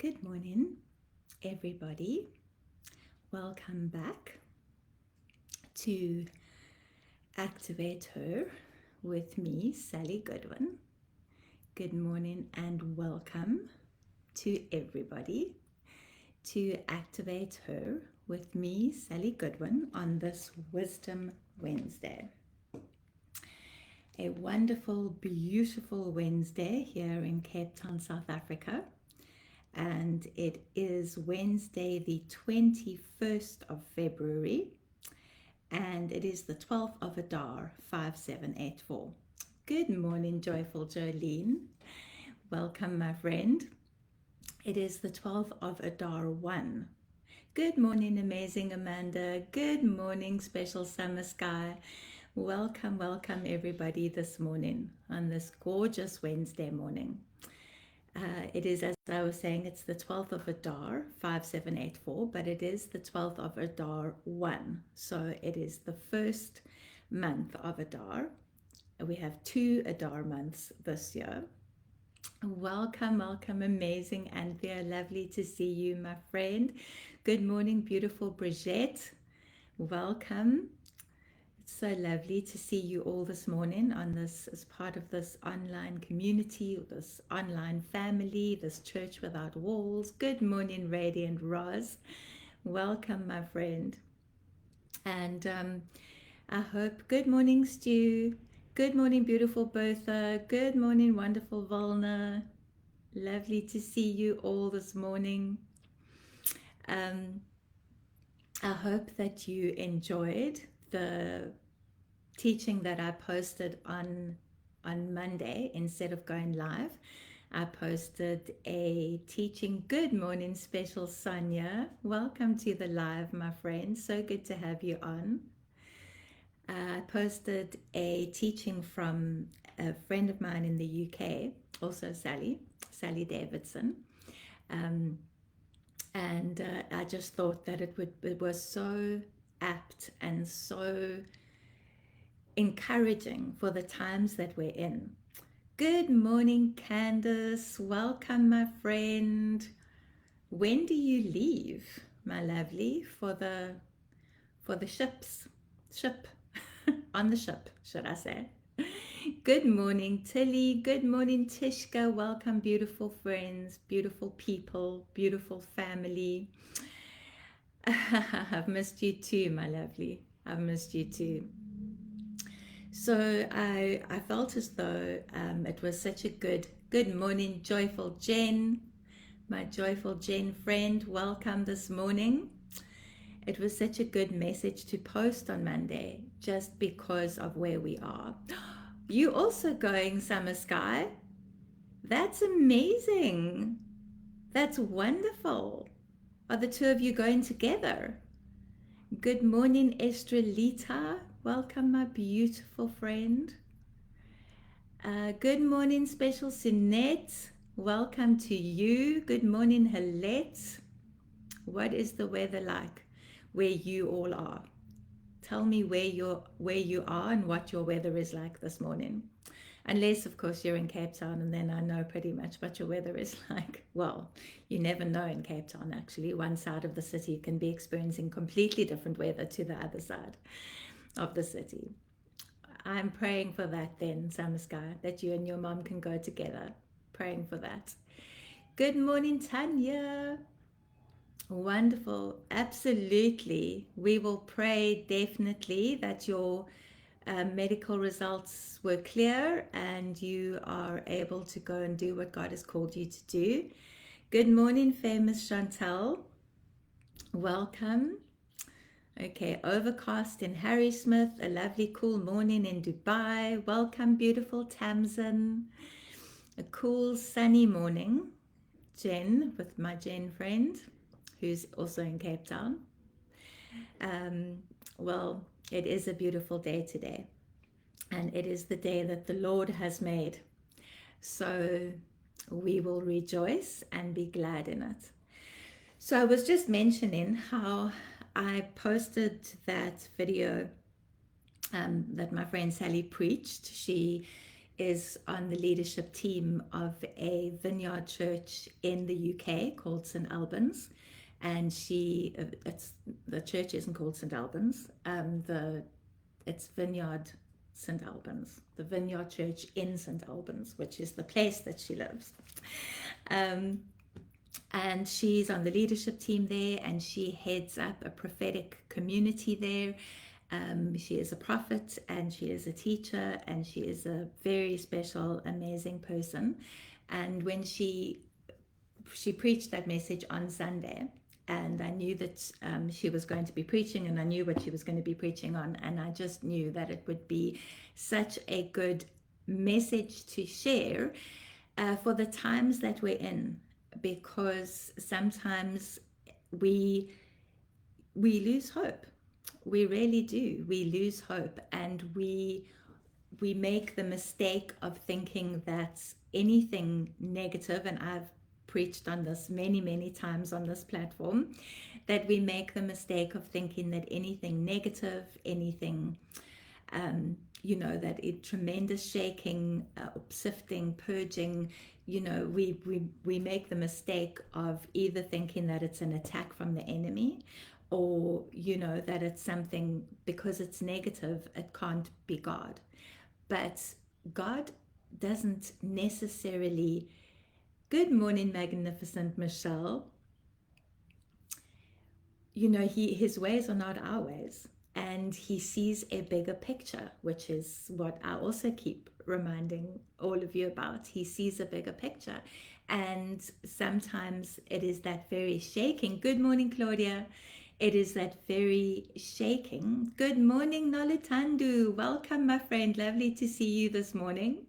Good morning, everybody. Welcome back to Activate Her with me, Sally Goodwin. Good morning and welcome to everybody to Activate Her with me, Sally Goodwin, on this Wisdom Wednesday. A wonderful, beautiful Wednesday here in Cape Town, South Africa. And it is Wednesday, the 21st of February, and it is the 12th of Adar, 5784. Good morning, joyful Jolene. Welcome, my friend. It is the 12th of Adar 1. Good morning, amazing Amanda. Good morning, special summer sky. Welcome, welcome, everybody, this morning on this gorgeous Wednesday morning. It is, as I was saying, it's the 12th of Adar, 5784, but it is the 12th of Adar 1. So it is the first month of Adar. We have 2 Adar months this year. Welcome, welcome, amazing Anthea. Lovely to see you, my friend. Good morning, beautiful Brigitte. Welcome. So lovely to see you all this morning on this, as part of this online community, this online family, this church without walls. Good morning, Radiant Roz. Welcome, my friend. And I hope, good morning, Stu. Good morning, beautiful Bertha. Good morning, wonderful Volna. Lovely to see you all this morning. I hope that you enjoyed the teaching that I posted on Monday. Instead of going live, I posted a teaching. Good morning, special Sonia. Welcome to the live, my friend. So good to have you on. I posted a teaching from a friend of mine in the UK, also Sally Davidson. And I just thought that it was so apt and so encouraging for the times that we're in. Good morning, Candace. Welcome, my friend. When do you leave, my lovely, for the ship on the ship, should I say? Good morning, Tilly. Good morning, Tishka. Welcome, beautiful friends, beautiful people, beautiful family. I've missed you too, my lovely. I've missed you too. So I felt as though it was such a good morning, joyful Jen, my joyful Jen friend. Welcome this morning. It was such a good message to post on Monday, just because of where we are. You also going, Summer Sky? That's amazing. That's wonderful. Are the two of you going together? Good morning, Estrelita. Welcome, my beautiful friend. Good morning, special Sunette. Welcome to you. Good morning, Helette. What is the weather like where you all are? Tell me where you are and what your weather is like this morning. Unless, of course, you're in Cape Town, and then I know pretty much what your weather is like. Well, you never know in Cape Town, actually. One side of the city can be experiencing completely different weather to the other side of the city. I'm praying for that then, Summer Sky, that you and your mom can go together. Praying for that. Good morning, Tanya. Wonderful. Absolutely. We will pray definitely that your medical results were clear and you are able to go and do what God has called you to do. Good morning, famous Chantel. Welcome. Okay, overcast in Harrismith, a lovely cool morning in Dubai. Welcome, beautiful Tamsin. A cool sunny morning, Jen, with my Jen friend, who's also in Cape Town. Well, it is a beautiful day today, and it is the day that the Lord has made. So we will rejoice and be glad in it. So I was just mentioning how I posted that video that my friend Sally preached. She is on the leadership team of a vineyard church in the UK called St. Albans. And the church isn't called St. Albans. It's Vineyard St. Albans, the Vineyard Church in St. Albans, which is the place that she lives. Um, and she's on the leadership team there, and she heads up a prophetic community there. She is a prophet, and she is a teacher, and she is a very special, amazing person. And when she preached that message on Sunday, and I knew that she was going to be preaching, and I knew what she was going to be preaching on, and I just knew that it would be such a good message to share for the times that we're in, because sometimes we lose hope. We really do. We lose hope, and we make the mistake of thinking that anything negative, and I've preached on this many, many times on this platform, that we make the mistake of thinking that anything negative, anything, that tremendous shaking, sifting, purging, we make the mistake of either thinking that it's an attack from the enemy, or, that it's something, because it's negative, it can't be God. But God doesn't necessarily. Good morning, magnificent Michelle. His ways are not our ways, and he sees a bigger picture, which is what I also keep reminding all of you about. He sees a bigger picture, and sometimes it is that very shaking. Good morning, Claudia. It is that very shaking. Good morning, Nolutandu. Welcome, my friend. Lovely to see you this morning.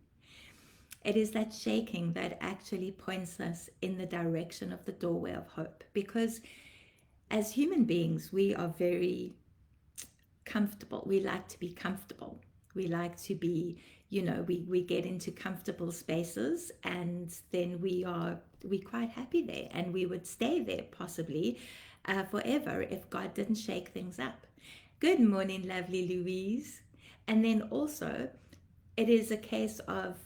It is that shaking that actually points us in the direction of the doorway of hope, because as human beings, we are very comfortable. We like to be comfortable. We like to be, we get into comfortable spaces, and then we're quite happy there, and we would stay there possibly forever if God didn't shake things up. Good morning, lovely Louise. And then also, it is a case of,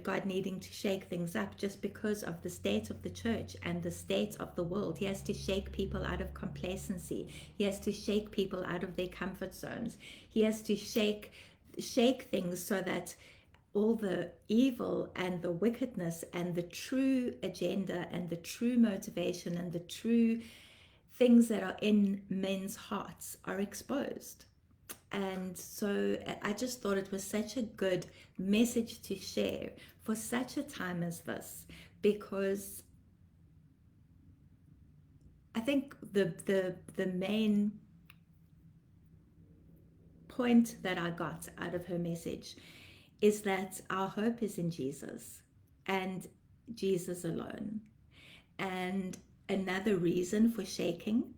God needing to shake things up just because of the state of the church and the state of the world. He has to shake people out of complacency. He has to shake people out of their comfort zones. He has to shake things so that all the evil and the wickedness and the true agenda and the true motivation and the true things that are in men's hearts are exposed. And so I just thought it was such a good message to share for such a time as this, because I think the main point that I got out of her message is that our hope is in Jesus and Jesus alone. And another reason for shaking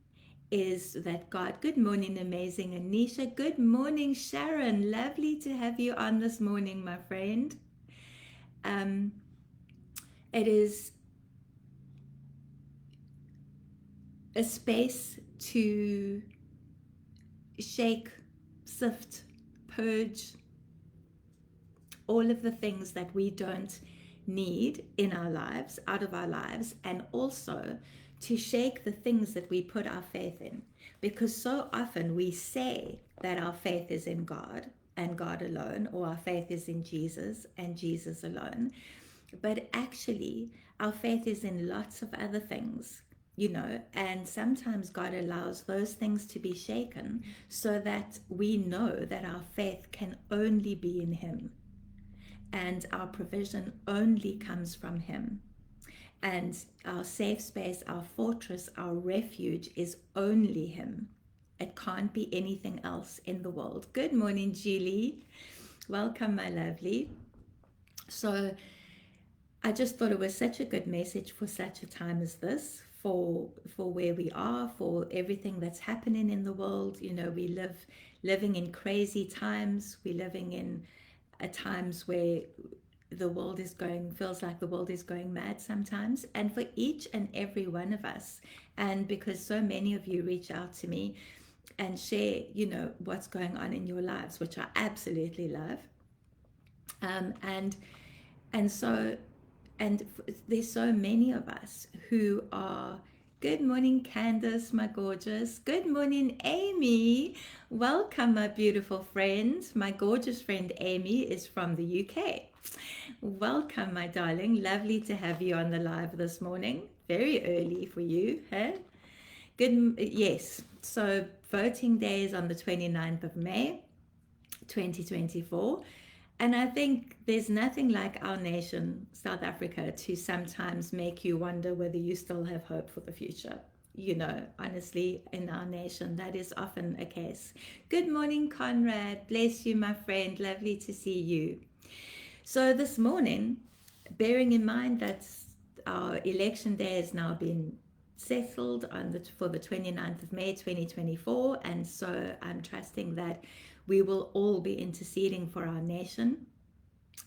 is that God. Good morning, amazing Anisha. Good morning, Sharon. Lovely to have you on this morning, my friend. It is a space to shake, sift, purge all of the things that we don't need in our lives, out of our lives, and also to shake the things that we put our faith in. Because so often we say that our faith is in God and God alone, or our faith is in Jesus and Jesus alone. But actually, our faith is in lots of other things, and sometimes God allows those things to be shaken so that we know that our faith can only be in Him, and our provision only comes from Him. And our safe space, our fortress, our refuge is only Him. It can't be anything else in the world. Good morning, Julie. Welcome, my lovely. So I just thought it was such a good message for such a time as this, for where we are, for everything that's happening in the world. We living in crazy times. We're living in times where the world feels like the world is going mad sometimes. And for each and every one of us, and because so many of you reach out to me and share, what's going on in your lives, which I absolutely love. And and so and there's so many of us who are. Good morning, Candace, my gorgeous. Good morning, Amy. Welcome, my beautiful friend. My gorgeous friend Amy is from the UK. Welcome, my darling. Lovely to have you on the live this morning. Very early for you, huh? Good, yes. So voting day is on the 29th of May, 2024. And I think there's nothing like our nation, South Africa, to sometimes make you wonder whether you still have hope for the future. You know, honestly, in our nation, that is often a case. Good morning, Conrad. Bless you, my friend. Lovely to see you. So this morning, bearing in mind that our election day has now been settled for the 29th of May 2024, and so I'm trusting that we will all be interceding for our nation,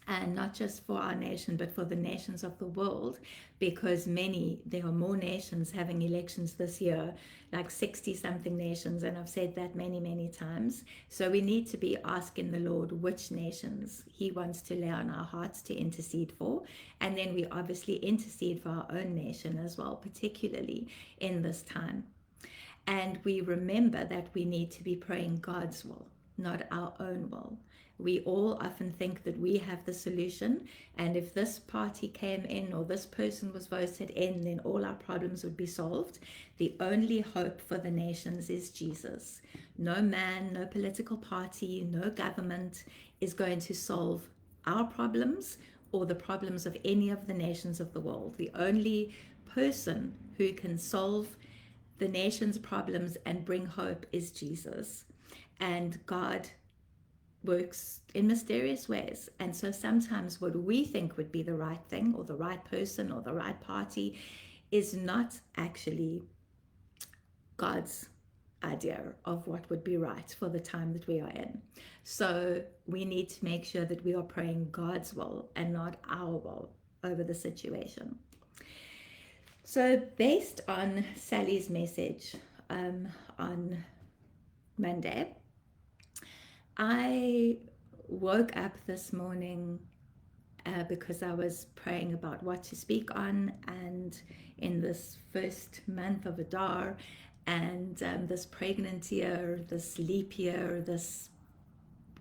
and not just for our nation but for the nations of the world, because there are more nations having elections this year, like 60 something nations, and I've said that many times. So we need to be asking the Lord which nations he wants to lay on our hearts to intercede for, and then we obviously intercede for our own nation as well, particularly in this time. And we remember that we need to be praying God's will, not our own will. We all often think that we have the solution, and if this party came in or this person was voted in, then all our problems would be solved. The only hope for the nations is Jesus. No man, no political party, no government is going to solve our problems or the problems of any of the nations of the world. The only person who can solve the nation's problems and bring hope is Jesus. And God works in mysterious ways. And so sometimes what we think would be the right thing or the right person or the right party is not actually God's idea of what would be right for the time that we are in. So we need to make sure that we are praying God's will and not our will over the situation. So based on Sally's message on Monday, I woke up this morning because I was praying about what to speak on, and in this first month of Adar, and this pregnant year, this leap year, this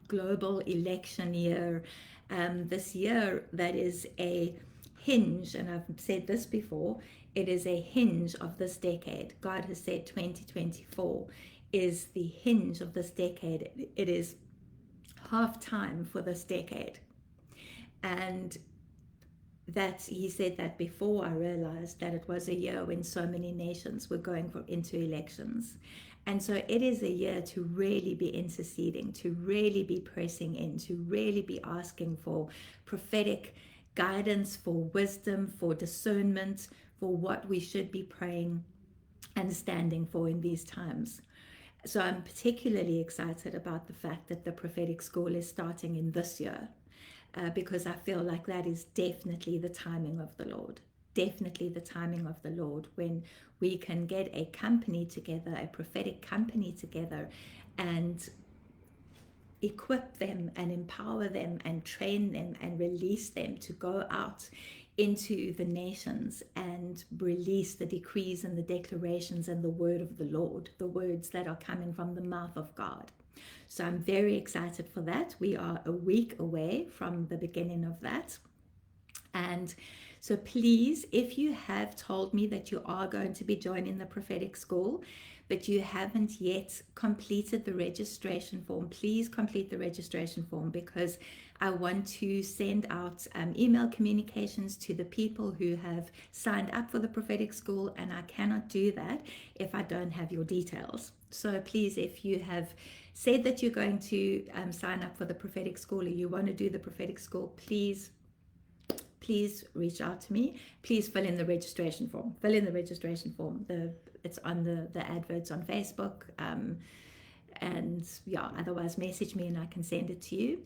global election year, this year that is a hinge, and I've said this before, it is a hinge of this decade. God has said 2024 is the hinge of this decade. It is half time for this decade. And that he said that before I realized that it was a year when so many nations were going into elections. And so it is a year to really be interceding, to really be pressing in, to really be asking for prophetic guidance, for wisdom, for discernment, for what we should be praying and standing for in these times. So I'm particularly excited about the fact that the prophetic school is starting in this year, because I feel like that is definitely the timing of the Lord. Definitely the timing of the Lord, when we can get a company together, a prophetic company together, and equip them and empower them and train them and release them to go out into the nations and release the decrees and the declarations and the word of the Lord, the words that are coming from the mouth of God. So I'm very excited for that. We are a week away from the beginning of that. And so please, if you have told me that you are going to be joining the prophetic school, but you haven't yet completed the registration form, please complete the registration form, because I want to send out email communications to the people who have signed up for the prophetic school, and I cannot do that if I don't have your details. So please, if you have said that you're going to sign up for the prophetic school, or you want to do the prophetic school, please reach out to me. Please fill in the registration form. It's on the adverts on Facebook, and yeah, otherwise message me and I can send it to you.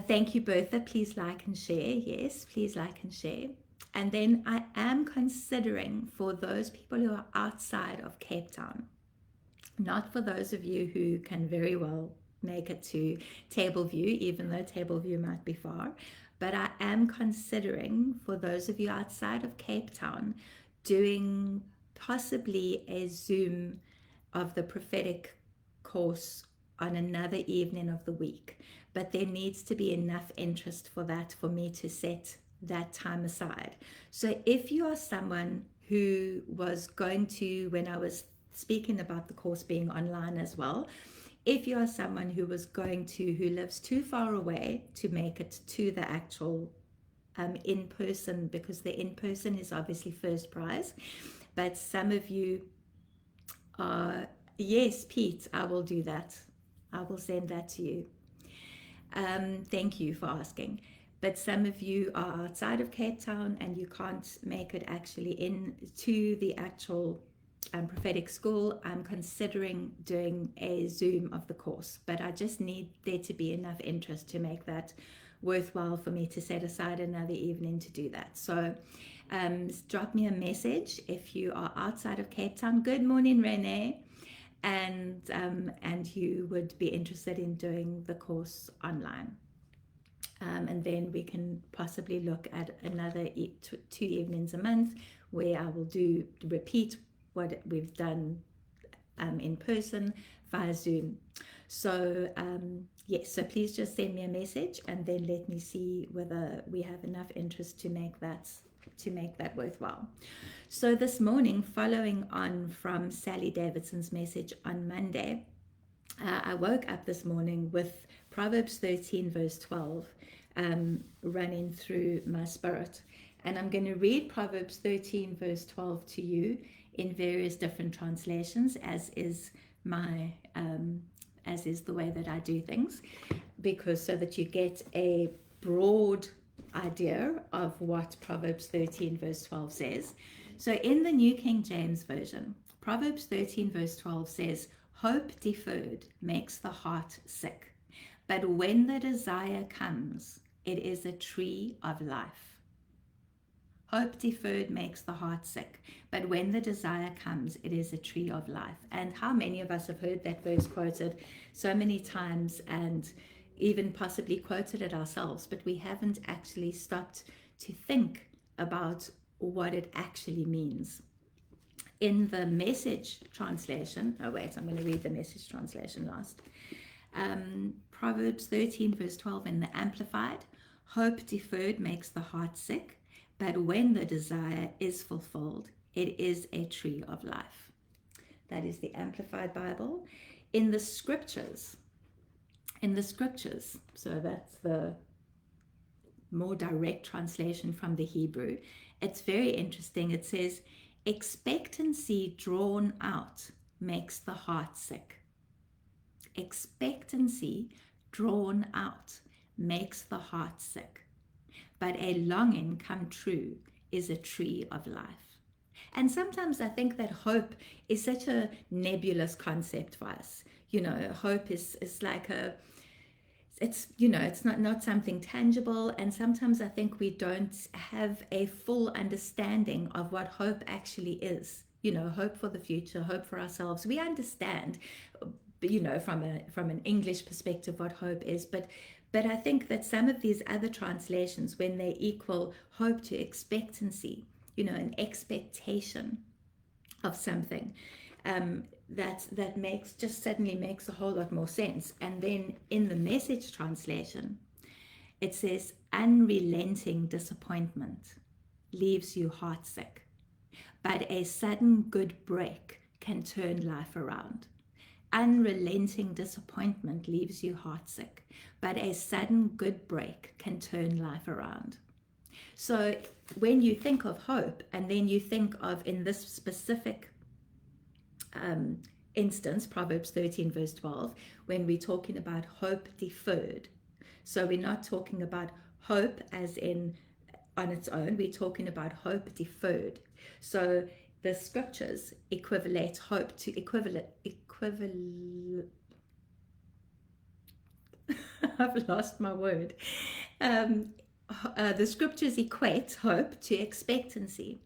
Thank you, Bertha. Please like and share. Yes, please like and share. And then I am considering, for those people who are outside of Cape Town, not for those of you who can very well make it to Tableview, even though Tableview might be far. But I am considering, for those of you outside of Cape Town, doing possibly a Zoom of the prophetic course on another evening of the week. But there needs to be enough interest for that for me to set that time aside. So if you are someone who was going to, when I was speaking about the course being online as well, if you are someone who was going to, who lives too far away to make it to the actual in person, because the in person is obviously first prize, but some of you are, yes, Pete, I will do that. I will send that to you. Thank you for asking. But some of you are outside of Cape Town and you can't make it actually into the actual prophetic school. I'm considering doing a Zoom of the course, but I just need there to be enough interest to make that worthwhile for me to set aside another evening to do that. So drop me a message if you are outside of Cape Town. Good morning, Renee. And you would be interested in doing the course online. And then we can possibly look at another 2 evenings a month where I will repeat what we've done in person via Zoom. So yes, so please just send me a message and then let me see whether we have enough interest to make that worthwhile. So this morning, following on from Sally Davidson's message on Monday, I woke up this morning with Proverbs 13 verse 12 running through my spirit. And I'm going to read Proverbs 13 verse 12 to you in various different translations, as is the way that I do things, because so that you get a broad idea of what Proverbs 13 verse 12 says. So in the New King James Version, Proverbs 13 verse 12 says, "Hope deferred makes the heart sick, but when the desire comes, it is a tree of life." Hope deferred makes the heart sick, but when the desire comes, it is a tree of life. And how many of us have heard that verse quoted so many times and even possibly quoted it ourselves, but we haven't actually stopped to think about what it actually means. In the Message translation, I'm going to read the Message translation last. Proverbs 13 verse 12 in the Amplified, "Hope deferred makes the heart sick, but when the desire is fulfilled, it is a tree of life." That is the Amplified Bible. In the scriptures, so that's the more direct translation from the Hebrew, it's very interesting. It says, "Expectancy drawn out makes the heart sick." Expectancy drawn out makes the heart sick, but a longing come true is a tree of life. And sometimes I think that hope is such a nebulous concept for us. Hope is like it's not something tangible, and sometimes I think we don't have a full understanding of what hope actually is. Hope for the future, hope for ourselves. We understand, from an English perspective what hope is, but I think that some of these other translations, when they equal hope to expectancy, an expectation of something, that suddenly makes a whole lot more sense. And then in the Message translation, it says, "Unrelenting disappointment leaves you heartsick, but a sudden good break can turn life around." Unrelenting disappointment leaves you heartsick, but a sudden good break can turn life around. So when you think of hope, and then you think of, in this specific instance, Proverbs 13 verse 12, when we're talking about hope deferred, so we're not talking about hope as in on its own, we're talking about hope deferred. So the scriptures equivalent hope to I've lost my word. The scriptures equate hope to expectancy,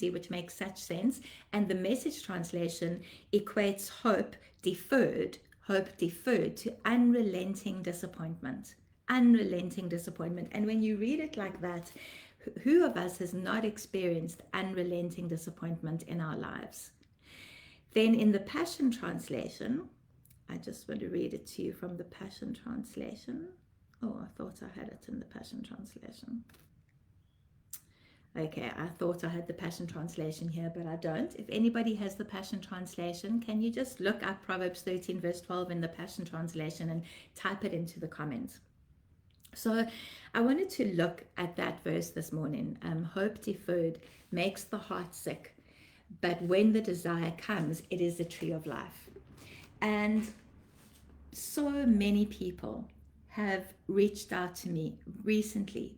which makes such sense. And the Message translation equates hope deferred hope deferred, to unrelenting disappointment. Unrelenting disappointment. And when you read it like that, who of us has not experienced unrelenting disappointment in our lives? Then in the Passion Translation, I just want to read it to you from the Passion Translation. Oh, I thought I had it in the Passion Translation. Okay, I thought I had the Passion Translation here, but I don't. If anybody has the Passion Translation, can you just look up Proverbs 13, verse 12 in the Passion Translation and type it into the comments? So I wanted to look at that verse this morning. Hope deferred makes the heart sick, but when the desire comes, it is the tree of life. And so many people have reached out to me recently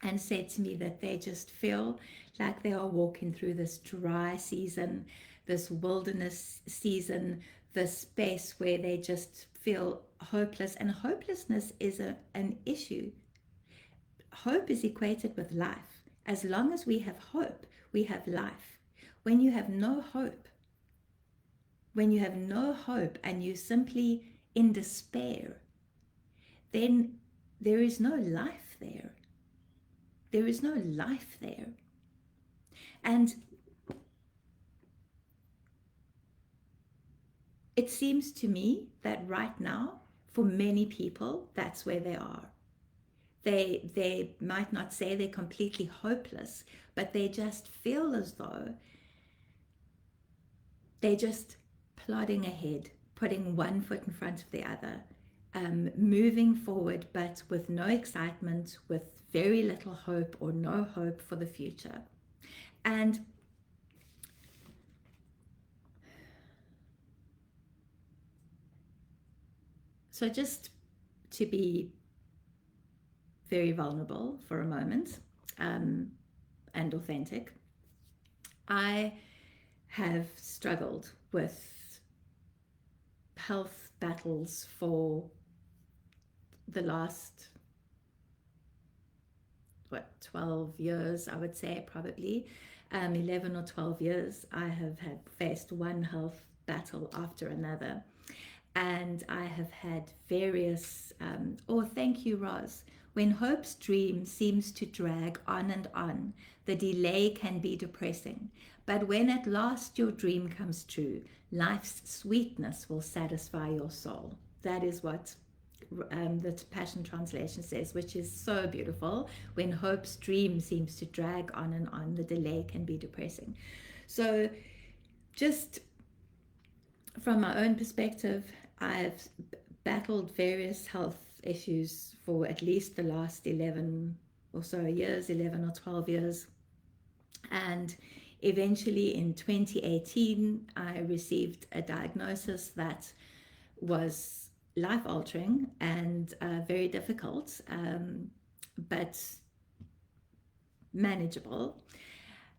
and said to me that they just feel like they are walking through this dry season, this wilderness season, this space where they just feel hopeless. And hopelessness is an issue. Hope is equated with life. As long as we have hope, we have life. When you have no hope, and you simply in despair, then there is no life there. There is no life there. And it seems to me that right now, for many people, that's where they are. They might not say they're completely hopeless, but they just feel as though they're just plodding ahead, putting one foot in front of the other, moving forward, but with no excitement, with very little hope or no hope for the future. And so just to be very vulnerable for a moment, and authentic, I have struggled with health battles for the last 12 years, I would say, probably 11 or 12 years. I have faced one health battle after another, and I have had various thank you, Roz. When hope's dream seems to drag on and on, the delay can be depressing. But when at last your dream comes true, life's sweetness will satisfy your soul. That is what the Passion Translation says, which is so beautiful. When hope's dream seems to drag on and on, the delay can be depressing. So just from my own perspective, I've battled various health issues for at least the last 11 or so years, 11 or 12 years. And eventually in 2018, I received a diagnosis that was life-altering and very difficult, but manageable.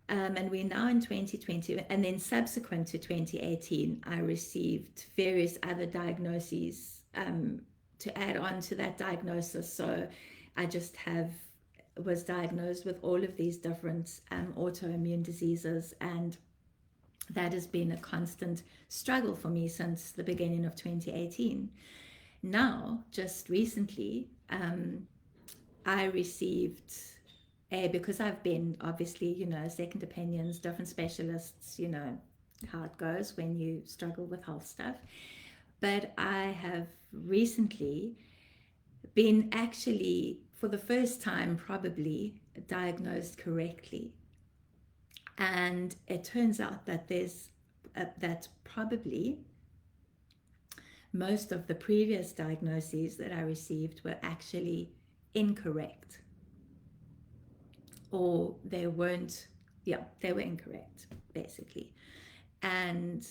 And we're now in 2020, and then subsequent to 2018, I received various other diagnoses to add on to that diagnosis. So I just was diagnosed with all of these different autoimmune diseases, and that has been a constant struggle for me since the beginning of 2018. Now, just recently, I received because I've been obviously, second opinions, different specialists, how it goes when you struggle with health stuff. But I have recently been actually, for the first time, probably diagnosed correctly. And it turns out that that probably most of the previous diagnoses that I received were actually incorrect. Or they weren't, they were incorrect, basically. And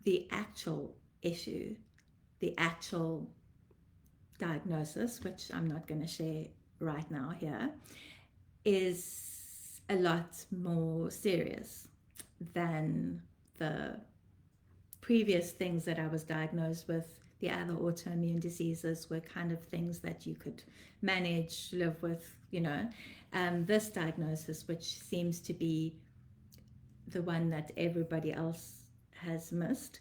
the actual issue, the actual diagnosis, which I'm not going to share right now here, is a lot more serious than the previous things that I was diagnosed with. The other autoimmune diseases were kind of things that you could manage, live with, this diagnosis, which seems to be the one that everybody else has missed,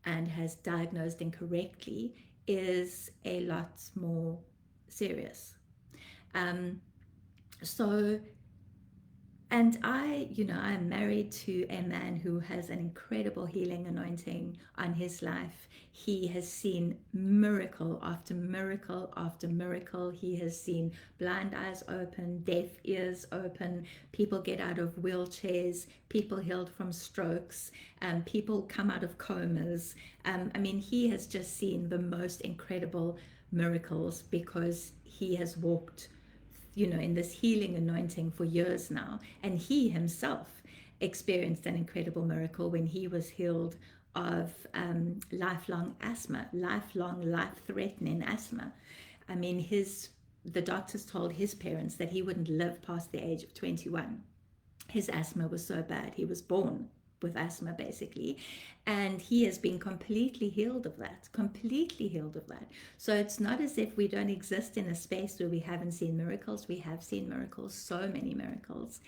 and has diagnosed incorrectly is a lot more serious. Um, so And I'm married to a man who has an incredible healing anointing on his life. He has seen miracle after miracle after miracle. He has seen blind eyes open, deaf ears open, people get out of wheelchairs, people healed from strokes, people come out of comas. He has just seen the most incredible miracles because he has walked in this healing anointing for years now. And he himself experienced an incredible miracle when he was healed of lifelong asthma, lifelong life-threatening asthma. The doctors told his parents that he wouldn't live past the age of 21. His asthma was so bad. He was born with asthma, basically. And he has been completely healed of that, completely healed of that. So it's not as if we don't exist in a space where we haven't seen miracles. We have seen miracles, so many miracles.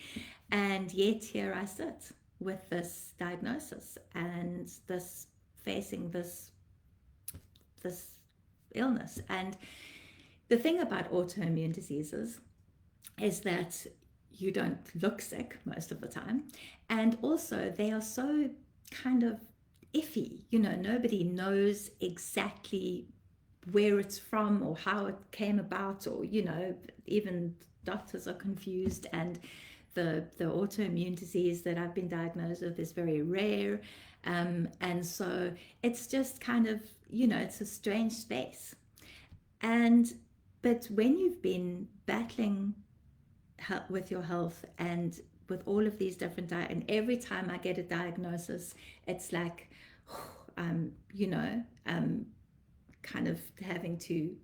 And yet here I sit with this diagnosis and facing this illness. And the thing about autoimmune diseases is that you don't look sick most of the time. And also they are so kind of iffy. Nobody knows exactly where it's from or how it came about, or, even doctors are confused. And the autoimmune disease that I've been diagnosed with is very rare. And so it's just kind of, it's a strange space. But when you've been battling with your health and with all of these different and every time I get a diagnosis, it's like kind of having to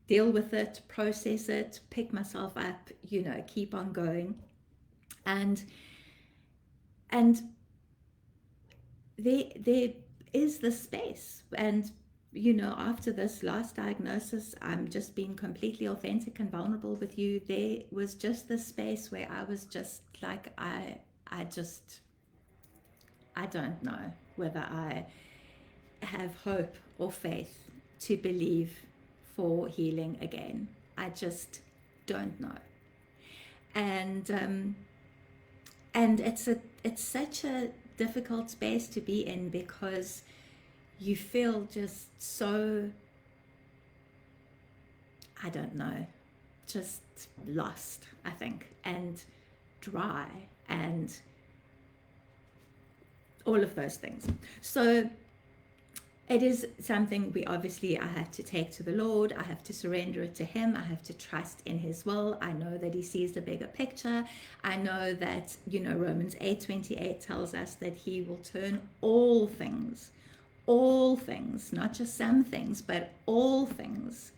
deal with it, process it, pick myself up, keep on going. And there is this space. And after this last diagnosis, I'm just being completely authentic and vulnerable with you. There was just this space where I was just like, I don't know whether I have hope or faith to believe for healing again. I just don't know. And it's such a difficult space to be in because you feel just so, I don't know, just lost, I think, and dry and all of those things. So it is something I have to take to the Lord. I have to surrender it to Him. I have to trust in His will. I know that He sees the bigger picture. I know that, Romans 8:28 tells us that He will turn all things, not just some things, but all things,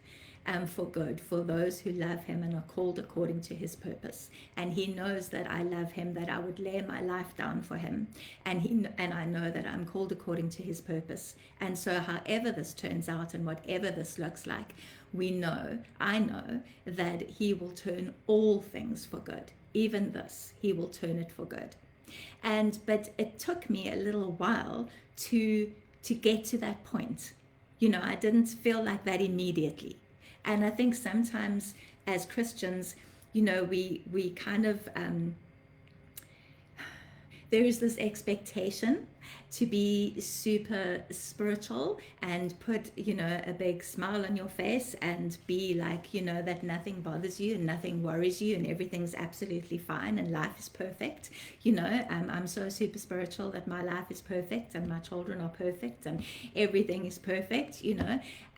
for good, for those who love Him and are called according to His purpose. And He knows that I love Him, that I would lay my life down for Him. And I know that I'm called according to His purpose. And so however this turns out and whatever this looks like, I know that He will turn all things for good. Even this, He will turn it for good. But it took me a little while to get to that point. I didn't feel like that immediately. And I think sometimes as Christians, we kind of, there is this expectation to be super spiritual and put, a big smile on your face and be like, that nothing bothers you and nothing worries you and everything's absolutely fine and life is perfect. I'm so super spiritual that my life is perfect and my children are perfect and everything is perfect,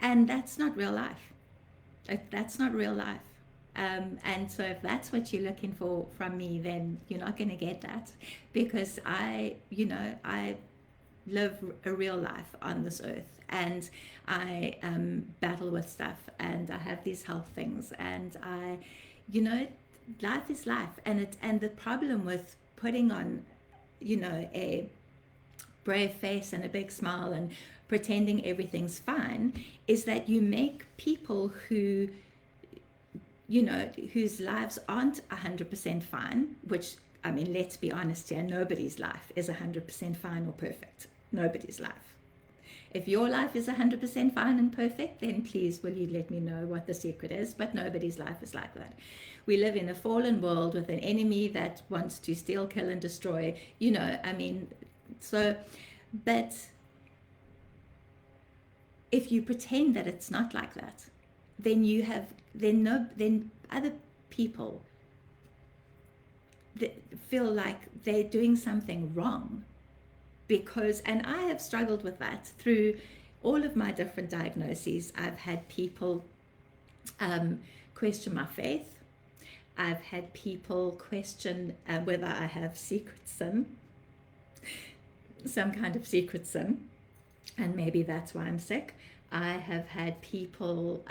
and that's not real life. That's not real life. And so if that's what you're looking for from me, then you're not going to get that, because I live a real life on this earth, and I battle with stuff, and I have these health things, and life is life. And the problem with putting on, a brave face and a big smile and pretending everything's fine is that you make people who, whose lives aren't 100% fine, which, let's be honest here, nobody's life is 100% fine or perfect. Nobody's life. If your life is 100% fine and perfect, then please will you let me know what the secret is. But nobody's life is like that. We live in a fallen world with an enemy that wants to steal, kill, and destroy. But if you pretend that it's not like that, then then other people that feel like they're doing something wrong. And I have struggled with that through all of my different diagnoses. I've had people question my faith. I've had people question whether I have secret sin, some kind of secret sin, and maybe that's why I'm sick. I have had people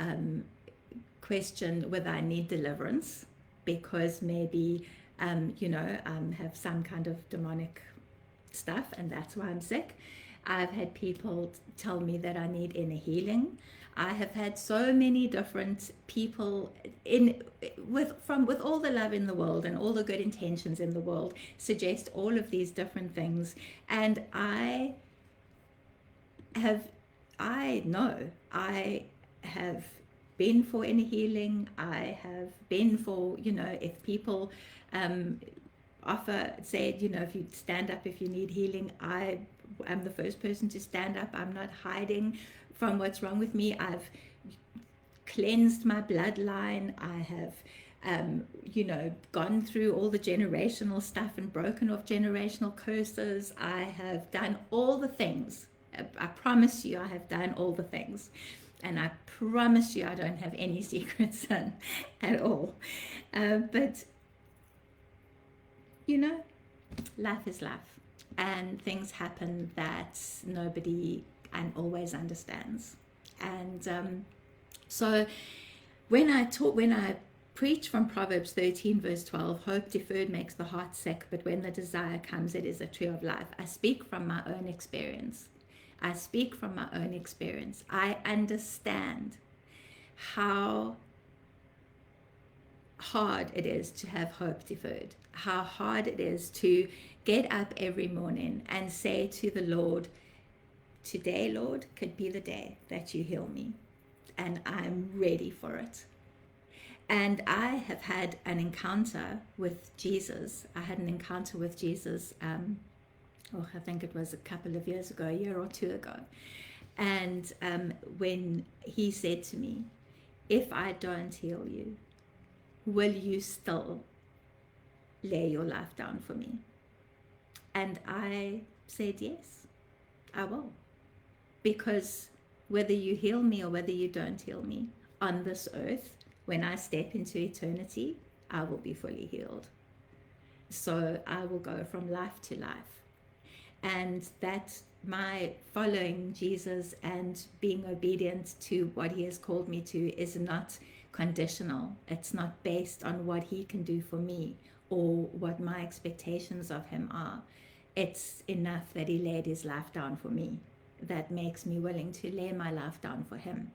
question whether I need deliverance because maybe, have some kind of demonic stuff, and that's why I'm sick. I've had people tell me that I need inner healing. I have had so many different people with all the love in the world and all the good intentions in the world suggest all of these different things, and I know I have been for inner healing. I have been for, if people said, if you stand up if you need healing, I am the first person to stand up. I'm not hiding from what's wrong with me. I've cleansed my bloodline. I have gone through all the generational stuff and broken off generational curses. I have done all the things. I promise you I have done all the things, and I promise you I don't have any secret sin at all. But life is life, and things happen that nobody always understands. And so when I preach from Proverbs 13 verse 12, hope deferred makes the heart sick, but when the desire comes, it is a tree of life. I speak from my own experience. I understand how hard it is to have hope deferred, how hard it is to get up every morning and say to the Lord, today, Lord, could be the day that you heal me, and I'm ready for it. And I have had an encounter with Jesus. I think it was a couple of years ago, a year or two ago. And when he said to me, if I don't heal you, will you still lay your life down for me? And I said, yes, I will. Because whether you heal me or whether you don't heal me, on this earth, when I step into eternity, I will be fully healed. So I will go from life to life. And that my following Jesus and being obedient to what he has called me to is not conditional. It's not based on what he can do for me or what my expectations of him are. It's enough that he laid his life down for me. That makes me willing to lay my life down for him.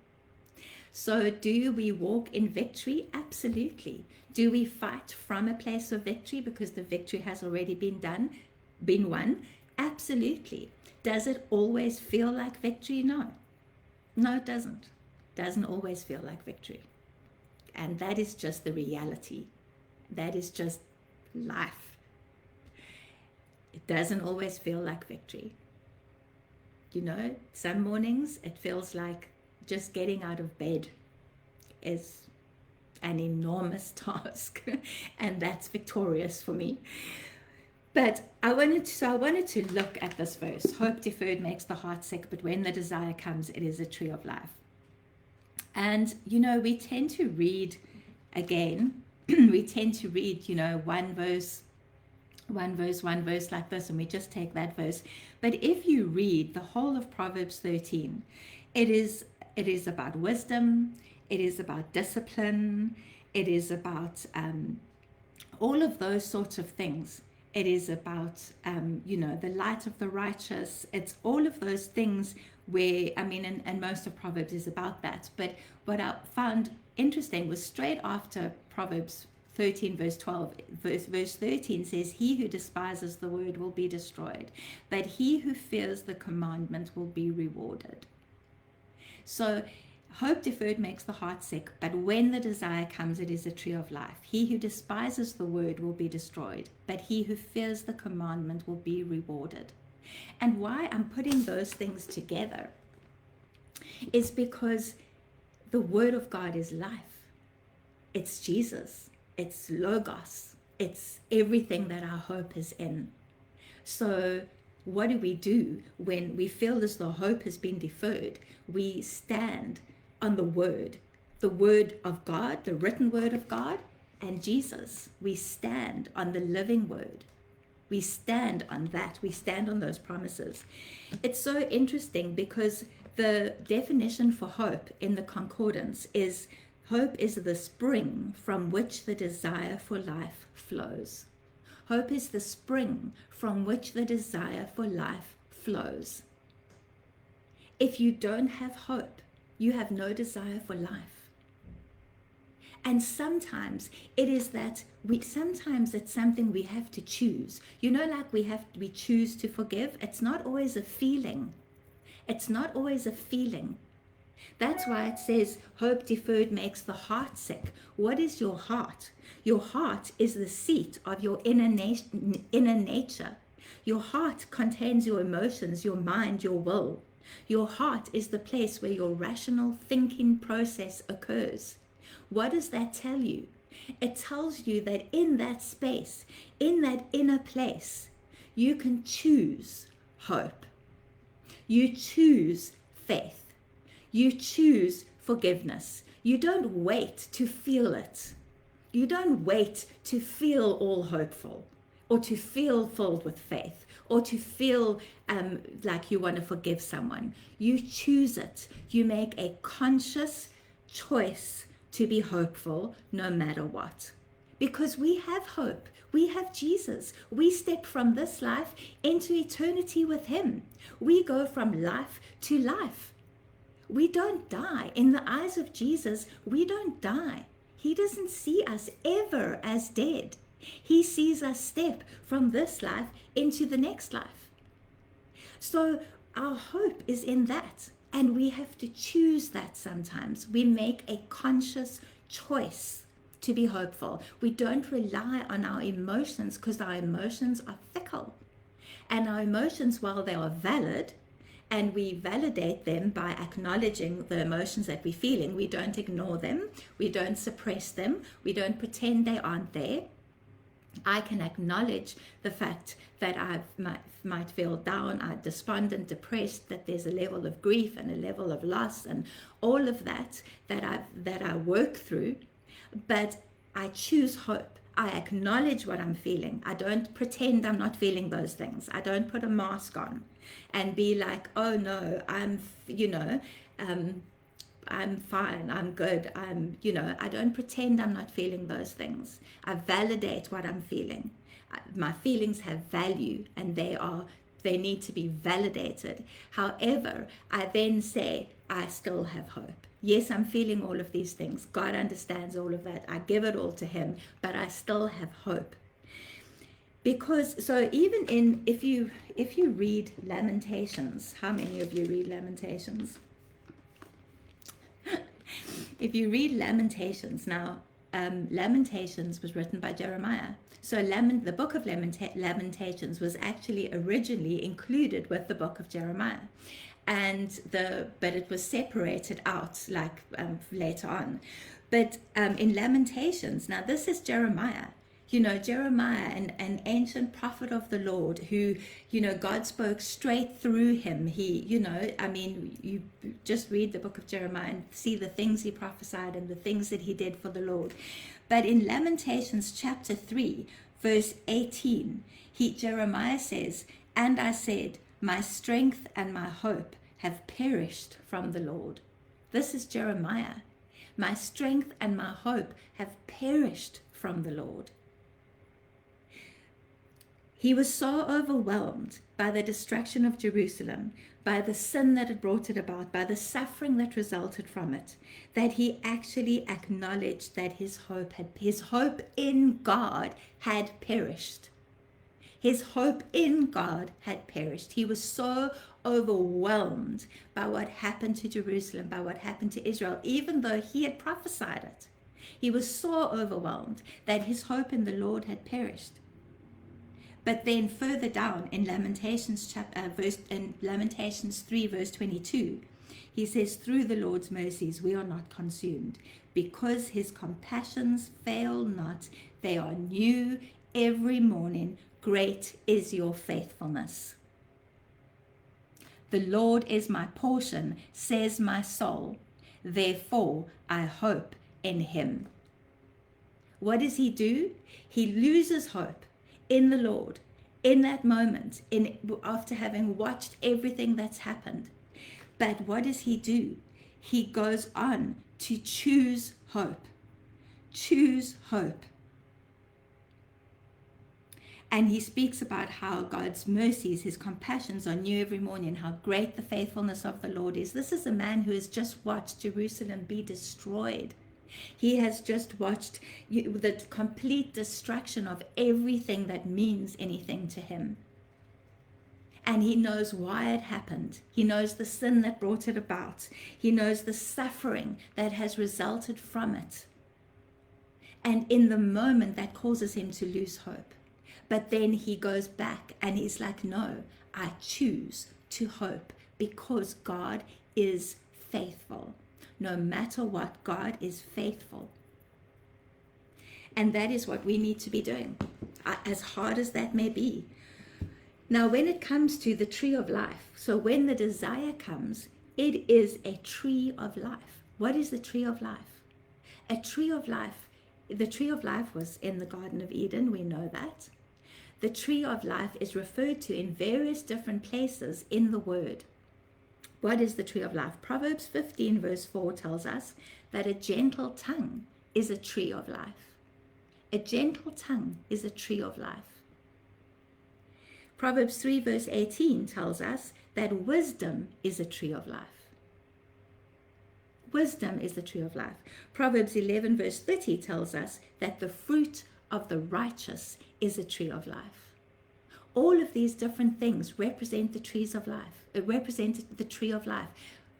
So do we walk in victory? Absolutely. Do we fight from a place of victory because the victory has already been won? Absolutely. Does it always feel like victory? No. No, it doesn't. Doesn't always feel like victory. And that is just the reality. That is just life. It doesn't always feel like victory. Some mornings it feels like just getting out of bed is an enormous task, and that's victorious for me. But I wanted to look at this verse. Hope deferred makes the heart sick, but when the desire comes, it is a tree of life. And, we tend to read again, one verse like this, and we just take that verse. But if you read the whole of Proverbs 13, it is about wisdom, it is about discipline, it is about all of those sorts of things. It is about, the light of the righteous. It's all of those things where, and most of Proverbs is about that. But what I found interesting was straight after Proverbs 13 verse 12, verse 13 says, he who despises the word will be destroyed, but he who fears the commandment will be rewarded. So hope deferred makes the heart sick, but when the desire comes, it is a tree of life. He who despises the word will be destroyed, but he who fears the commandment will be rewarded. And why I'm putting those things together is because the word of God is life. It's Jesus. It's Logos. It's everything that our hope is in. So what do we do when we feel as though hope has been deferred? We stand on the word of God, the written word of God, and Jesus. We stand on the living word. We stand on that. We stand on those promises. It's so interesting because the definition for hope in the concordance is, hope is the spring from which the desire for life flows. Hope is the spring from which the desire for life flows. If you don't have hope, you have no desire for life. And sometimes it is that sometimes it's something we have to choose. You know, like we choose to forgive. It's not always a feeling. It's not always a feeling. That's why it says hope deferred makes the heart sick. What is your heart? Your heart is the seat of your inner nature. Your heart contains your emotions, your mind, your will. Your heart is the place where your rational thinking process occurs. What does that tell you? It tells you that in that space, in that inner place, you can choose hope. You choose faith. You choose forgiveness. You don't wait to feel it. You don't wait to feel all hopeful or to feel filled with faith or to feel like you want to forgive someone. You choose it. You make a conscious choice to be hopeful no matter what. Because we have hope. We have Jesus. We step from this life into eternity with him. We go from life to life. We don't die. In the eyes of Jesus, we don't die. He doesn't see us ever as dead. He sees us step from this life into the next life. So our hope is in that. And we have to choose that sometimes. We make a conscious choice to be hopeful. We don't rely on our emotions because our emotions are fickle. And our emotions, while they are valid, and we validate them by acknowledging the emotions that we're feeling, we don't ignore them, we don't suppress them, we don't pretend they aren't there. I can acknowledge the fact that I might feel down, despondent, depressed, that there's a level of grief and a level of loss and all of that I work through, but I choose hope. I acknowledge what I'm feeling. I don't pretend I'm not feeling those things. I don't put a mask on and be like, oh no, I'm fine, I'm good, I don't pretend I'm not feeling those things. I validate what I'm feeling. My feelings have value and they need to be validated. However, I then say, I still have hope. Yes, I'm feeling all of these things. God understands all of that. I give it all to him, but I still have hope. Because, so even if you read Lamentations, how many of you read Lamentations? If you read Lamentations, now, Lamentations was written by Jeremiah. So the book of Lamentations was actually originally included with the book of Jeremiah. But it was separated out later on. But in Lamentations, now this is Jeremiah. Jeremiah, an ancient prophet of the Lord who, God spoke straight through him. You just read the book of Jeremiah and see the things he prophesied and the things that he did for the Lord. But in Lamentations chapter 3, verse 18, Jeremiah says, "And I said, my strength and my hope have perished from the Lord." This is Jeremiah. My strength and my hope have perished from the Lord. He was so overwhelmed by the destruction of Jerusalem, by the sin that had brought it about, by the suffering that resulted from it, that he actually acknowledged that his hope in God had perished. His hope in God had perished. He was so overwhelmed by what happened to Jerusalem, by what happened to Israel, even though he had prophesied it. He was so overwhelmed that his hope in the Lord had perished. But then further down in Lamentations 3 verse 22, he says, through the Lord's mercies we are not consumed, because his compassions fail not. They are new every morning. Great is your faithfulness. The Lord is my portion, says my soul. Therefore I hope in him. What does he do? He loses hope in the Lord in that moment, after having watched everything that's happened. But what does he do? He goes on to choose hope. Choose hope. And he speaks about how God's mercies, his compassions are new every morning, how great the faithfulness of the Lord is. This is a man who has just watched Jerusalem be destroyed. He has just watched the complete destruction of everything that means anything to him. And he knows why it happened. He knows the sin that brought it about. He knows the suffering that has resulted from it. And in the moment, that causes him to lose hope. But then he goes back and he's like, no, I choose to hope because God is faithful. No matter what, God is faithful. And that is what we need to be doing, as hard as that may be. Now, when it comes to the tree of life, so when the desire comes, it is a tree of life. What is the tree of life? A tree of life. The tree of life was in the Garden of Eden, we know that. The tree of life is referred to in various different places in the Word. What is the tree of life? Proverbs 15 verse 4 tells us that a gentle tongue is a tree of life. A gentle tongue is a tree of life. Proverbs 3 verse 18 tells us that wisdom is a tree of life. Wisdom is the tree of life. Proverbs 11 verse 30 tells us that the fruit of the righteous is a tree of life. All of these different things represent the trees of life. It represents the tree of life.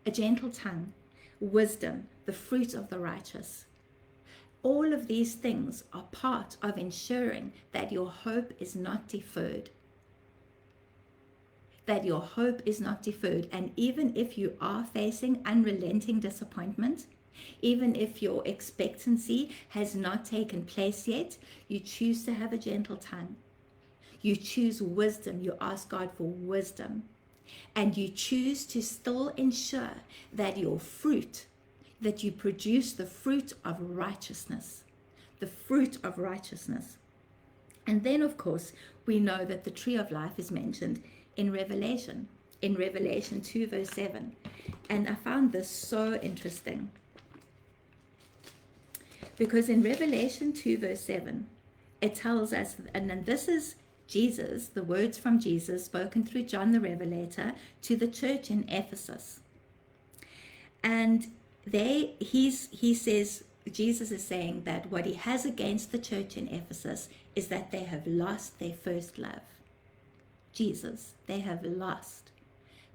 A gentle tongue, wisdom, the fruit of the righteous. All of these things are part of ensuring that your hope is not deferred. That your hope is not deferred. And even if you are facing unrelenting disappointment, even if your expectancy has not taken place yet, you choose to have a gentle tongue. You choose wisdom. You ask God for wisdom. And you choose to still ensure that your fruit, that you produce the fruit of righteousness. The fruit of righteousness. And then, of course, we know that the tree of life is mentioned in Revelation 2 verse 7. And I found this so interesting. Because in Revelation 2 verse 7, it tells us, and then this is Jesus, the words from Jesus spoken through John the Revelator to the church in Ephesus. And he says, Jesus is saying that what he has against the church in Ephesus is that they have lost their first love. Jesus, they have lost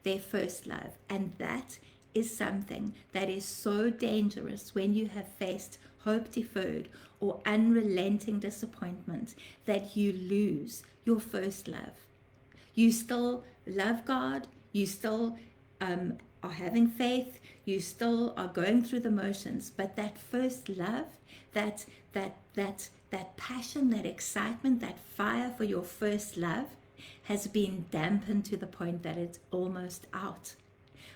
their first love. And that is something that is so dangerous when you have faced hope deferred or unrelenting disappointment, that you lose your first love. You still love God, you still are having faith, you still are going through the motions, but that first love, that passion, that excitement, that fire for your first love has been dampened to the point that it's almost out.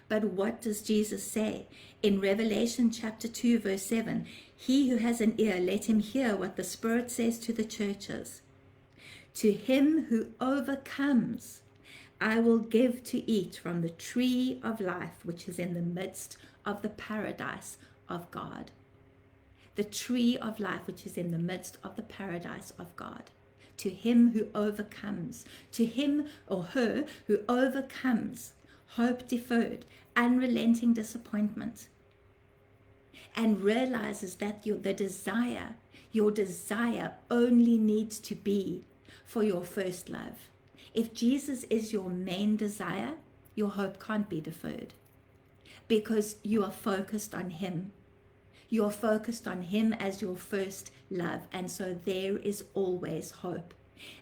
But what does Jesus say? In Revelation chapter 2 verse 7, he who has an ear, let him hear what the Spirit says to the churches. To him who overcomes, I will give to eat from the tree of life, which is in the midst of the paradise of God. The tree of life, which is in the midst of the paradise of God. to him who overcomes, to him or her who overcomes hope deferred, unrelenting disappointment, and realizes that your desire only needs to be for your first love. If Jesus is your main desire, your hope can't be deferred because you are focused on him. You are focused on him as your first love, and so there is always hope.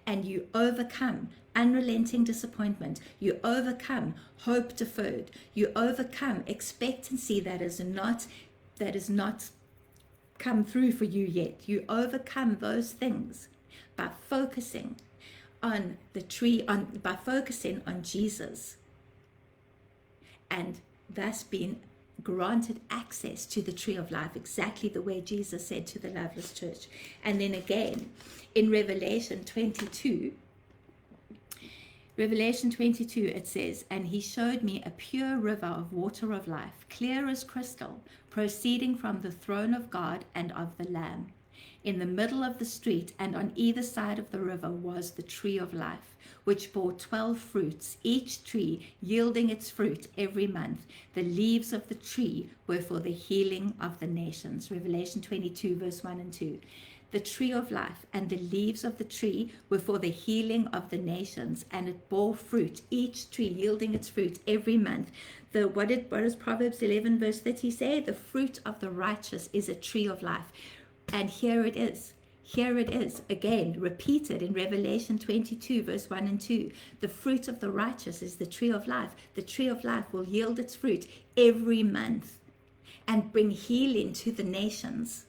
And you overcome unrelenting disappointment. You overcome hope deferred. You overcome expectancy that is not come through for you yet. You overcome those things by focusing on by focusing on Jesus, and thus being granted access to the tree of life, exactly the way Jesus said to the Loveless Church. And then again in Revelation 22, it says, and he showed me a pure river of water of life, clear as crystal, proceeding from the throne of God and of the Lamb. In the middle of the street and on either side of the river was the tree of life, which bore 12 fruits, each tree yielding its fruit every month. The leaves of the tree were for the healing of the nations. Revelation 22, verse 1 and 2. The tree of life and the leaves of the tree were for the healing of the nations, and it bore fruit, each tree yielding its fruit every month. What does Proverbs 11, verse 30 say? The fruit of the righteous is a tree of life. And here it is. Here it is, again, repeated in Revelation 22, verse 1 and 2. The fruit of the righteous is the tree of life. The tree of life will yield its fruit every month and bring healing to the nations.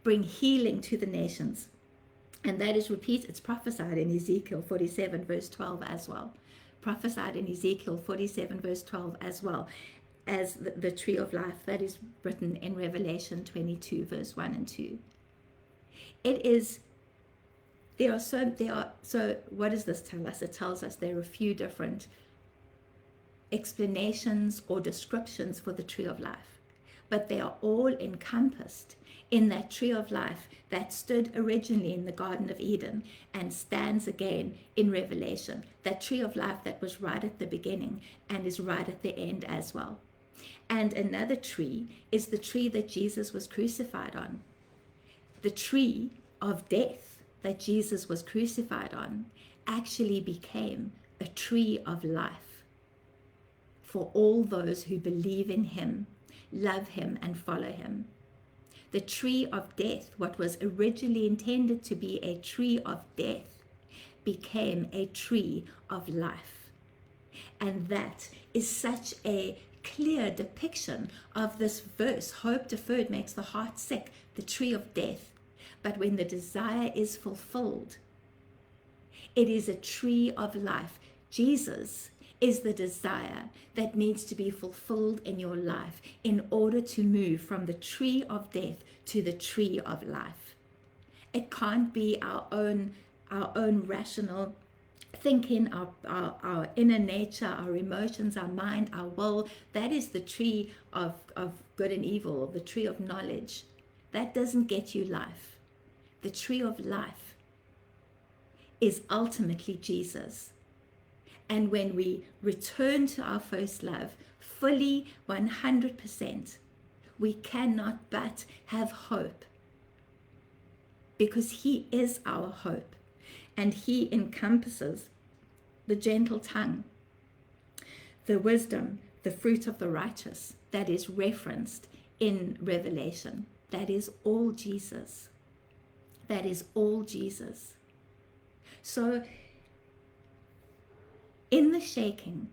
Bring healing to the nations. And that is repeated. It's prophesied in Ezekiel 47, verse 12 as well. Prophesied in Ezekiel 47, verse 12 as well as the tree of life that is written in Revelation 22, verse 1 and 2. So what does this tell us? It tells us there are a few different explanations or descriptions for the tree of life, but they are all encompassed in that tree of life that stood originally in the Garden of Eden and stands again in Revelation. That tree of life that was right at the beginning and is right at the end as well. And another tree is the tree that Jesus was crucified on. The tree of death that Jesus was crucified on actually became a tree of life for all those who believe in him, love him, and follow him. The tree of death, what was originally intended to be a tree of death, became a tree of life. And that is such a clear depiction of this verse. Hope deferred makes the heart sick, the tree of death. But when the desire is fulfilled, it is a tree of life. Jesus is the desire that needs to be fulfilled in your life in order to move from the tree of death to the tree of life. It can't be our own rational thinking, our inner nature, our emotions, our mind, our will. That is the tree of good and evil, the tree of knowledge. That doesn't get you life. The tree of life is ultimately Jesus. And when we return to our first love fully, 100%, we cannot but have hope, because he is our hope, and he encompasses the gentle tongue, the wisdom, the fruit of the righteous that is referenced in Revelation. That is all Jesus. That is all Jesus. So in the shaking,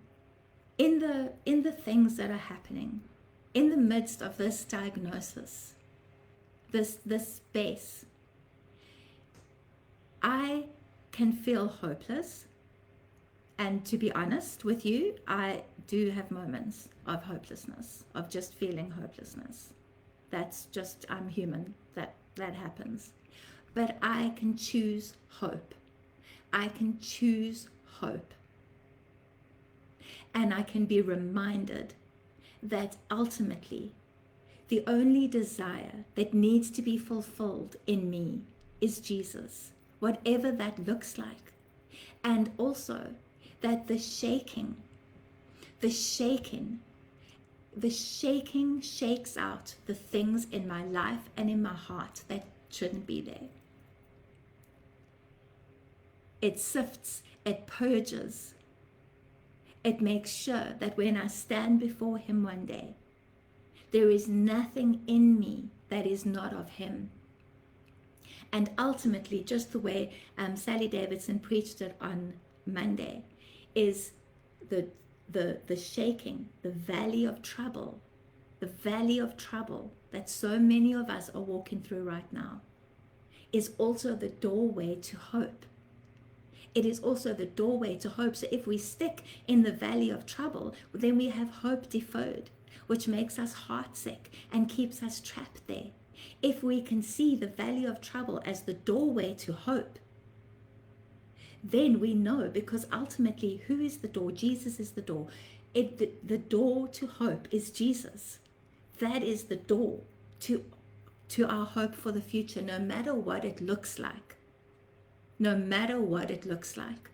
in the things that are happening, in the midst of this diagnosis, this space, I can feel hopeless. And to be honest with you, I do have moments of hopelessness, of just feeling hopelessness. That's just, I'm human, that happens. But I can choose hope. I can choose hope. And I can be reminded that ultimately the only desire that needs to be fulfilled in me is Jesus. whatever that looks like. And also that the shaking shakes out the things in my life and in my heart that shouldn't be there. It sifts, it purges, it makes sure that when I stand before him one day, there is nothing in me that is not of him. And ultimately, just the way Sally Davidson preached it on Monday, is the shaking, the valley of trouble that so many of us are walking through right now, is also the doorway to hope. It is also the doorway to hope. So if we stick in the valley of trouble, then we have hope deferred, which makes us heartsick and keeps us trapped there. If we can see the valley of trouble as the doorway to hope, then we know, because ultimately, who is the door? Jesus is the door. The door to hope is Jesus. That is the door to our hope for the future, no matter what it looks like. No matter what it looks like.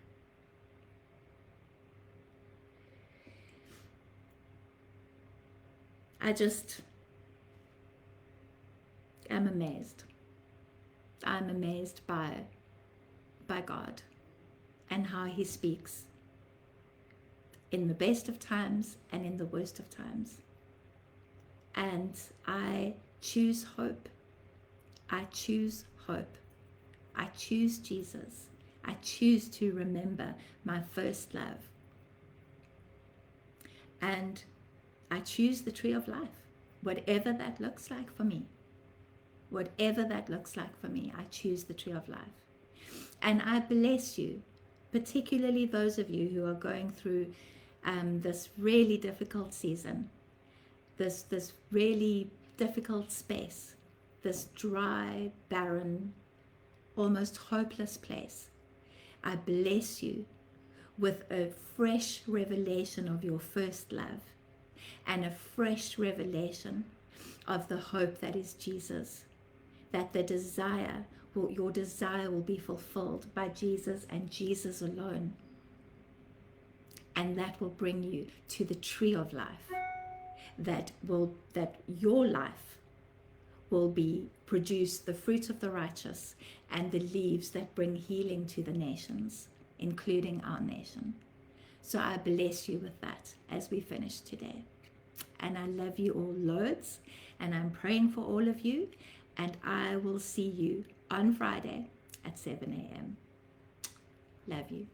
I just am amazed. I'm amazed by God and how he speaks in the best of times and in the worst of times. And I choose hope. I choose hope. I choose Jesus. I choose to remember my first love. And I choose the tree of life, whatever that looks like for me. Whatever that looks like for me, I choose the tree of life. And I bless you, particularly those of you who are going through this really difficult season, this really difficult space, this dry, barren, almost hopeless place. I bless you with a fresh revelation of your first love and a fresh revelation of the hope that is Jesus, that your desire will be fulfilled by Jesus and Jesus alone. And that will bring you to the tree of life, that your life will produce the fruit of the righteous and the leaves that bring healing to the nations, including our nation. So I bless you with that as we finish today. And I love you all loads, and I'm praying for all of you, and I will see you on Friday at 7 a.m. Love you.